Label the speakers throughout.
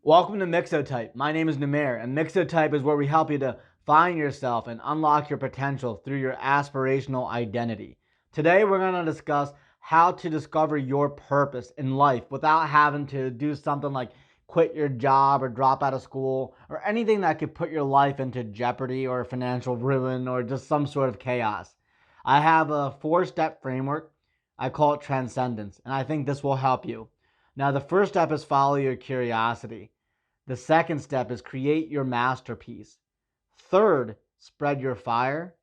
Speaker 1: Welcome to MixoType. My name is Namer, and MixoType is where we help you to find yourself and unlock your potential through your aspirational identity. Today, we're going to discuss how to discover your purpose in life without having to do something like quit your job or drop out of school or anything that could put your life into jeopardy or financial ruin or just some sort of chaos. I have a 4-step framework. I call it Transcendence, and I think this will help you. Now, the first step is follow your curiosity. The second step is create your masterpiece. Third, spread your fire.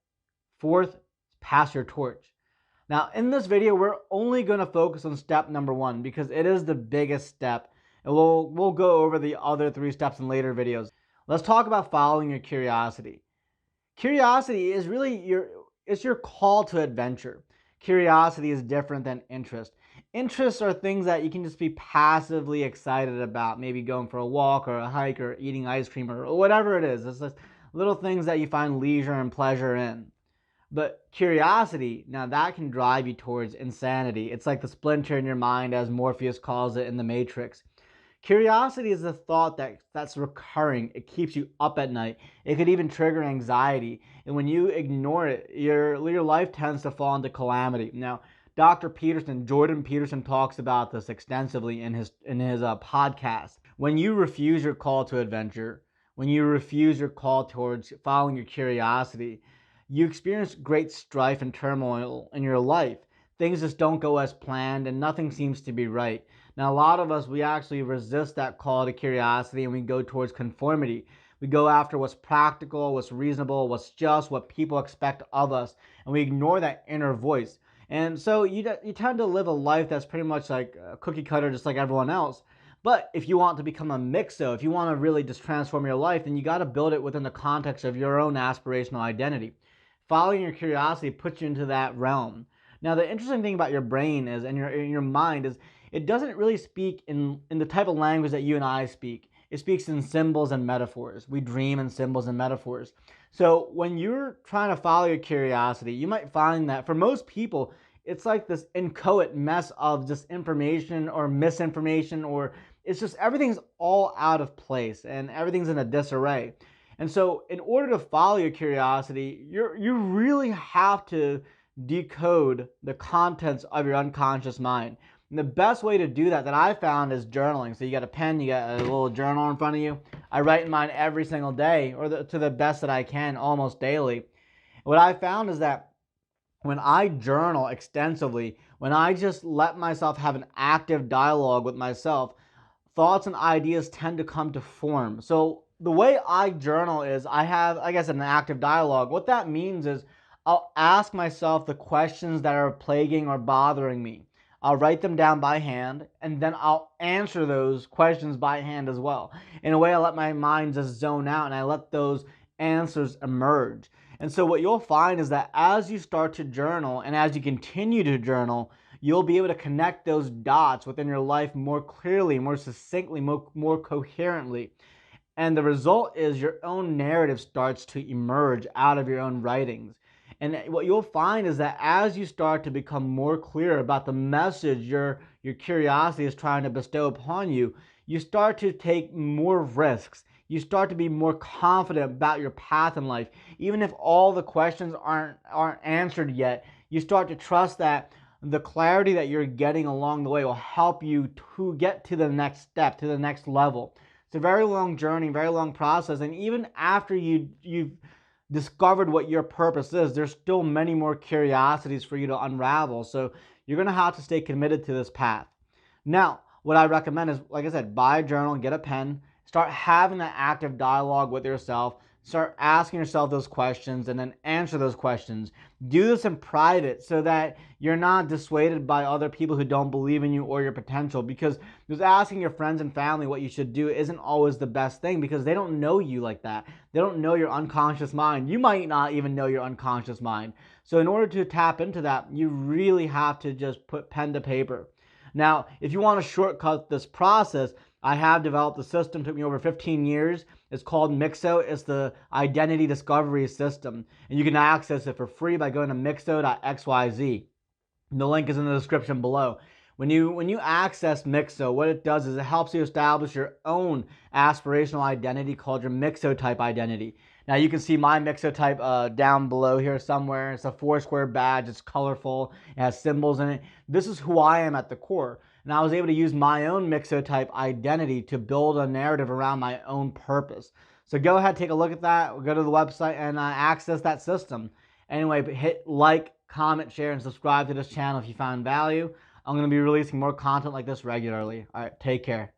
Speaker 1: Fourth, pass your torch. Now, in this video, we're only going to focus on step number 1 because it is the biggest step. And we'll go over the other 3 steps in later videos. Let's talk about following your curiosity. Curiosity is really your call to adventure. Curiosity is different than interest. Interests are things that you can just be passively excited about, maybe going for a walk or a hike or eating ice cream or whatever it is. It's just little things that you find leisure and pleasure in. But curiosity, now that can drive you towards insanity. It's like the splinter in your mind, as Morpheus calls it in The Matrix. Curiosity is a thought that's recurring. It keeps you up at night. It could even trigger anxiety. And when you ignore it, your life tends to fall into calamity. Now, Jordan Peterson talks about this extensively in his podcast. When you refuse your call to adventure, when you refuse your call towards following your curiosity, you experience great strife and turmoil in your life. Things just don't go as planned and nothing seems to be right. Now, a lot of us, we actually resist that call to curiosity and we go towards conformity. We go after what's practical, what's reasonable, what's just, what people expect of us, and we ignore that inner voice. And so you tend to live a life that's pretty much like a cookie cutter, just like everyone else. But if you want to become a mixo, if you want to really just transform your life, then you got to build it within the context of your own aspirational identity. Following your curiosity puts you into that realm. Now, the interesting thing about your brain is, and your mind is, it doesn't really speak in the type of language that you and I speak. It speaks in symbols and metaphors. We dream in symbols and metaphors. So when you're trying to follow your curiosity, you might find that for most people, it's like this inchoate mess of just information or misinformation, or it's just everything's all out of place and everything's in a disarray. And so in order to follow your curiosity, you really have to decode the contents of your unconscious mind. And the best way to do that I found is journaling. So you got a pen, you got a little journal in front of you. I write in mine every single day, or to the best that I can, almost daily. What I found is that when I journal extensively, when I just let myself have an active dialogue with myself, thoughts and ideas tend to come to form. So the way I journal is I have, I guess, an active dialogue. What that means is I'll ask myself the questions that are plaguing or bothering me. I'll write them down by hand, and then I'll answer those questions by hand as well. In a way, I let my mind just zone out, and I let those answers emerge. And so what you'll find is that as you start to journal, and as you continue to journal, you'll be able to connect those dots within your life more clearly, more succinctly, more coherently. And the result is your own narrative starts to emerge out of your own writings. And what you'll find is that as you start to become more clear about the message your curiosity is trying to bestow upon you, you start to take more risks. You start to be more confident about your path in life. Even if all the questions aren't answered yet, you start to trust that the clarity that you're getting along the way will help you to get to the next step, to the next level. It's a very long journey, very long process. And even after you've discovered what your purpose is, there's still many more curiosities for you to unravel. So you're going to have to stay committed to this path. Now, what I recommend is, like I said, buy a journal, get a pen, start having that active dialogue with yourself, start asking yourself those questions, and then answer those questions. Do this in private so that you're not dissuaded by other people who don't believe in you or your potential, because just asking your friends and family what you should do isn't always the best thing, because they don't know you like that. They don't know your unconscious mind. You might not even know your unconscious mind. So in order to tap into that, you really have to just put pen to paper. Now, if you want to shortcut this process, I have developed a system. It took me over 15 years. It's called Mixo. It's the identity discovery system. And you can access it for free by going to mixo.xyz. The link is in the description below. When you access Mixo, what it does is it helps you establish your own aspirational identity called your MixoType identity. Now you can see my MixoType down below here somewhere. It's a 4-square badge. It's colorful. It has symbols in it. This is who I am at the core. And I was able to use my own MixoType identity to build a narrative around my own purpose. So go ahead, take a look at that. Go to the website and access that system. Anyway, hit like, comment, share, and subscribe to this channel if you found value. I'm going to be releasing more content like this regularly. All right, take care.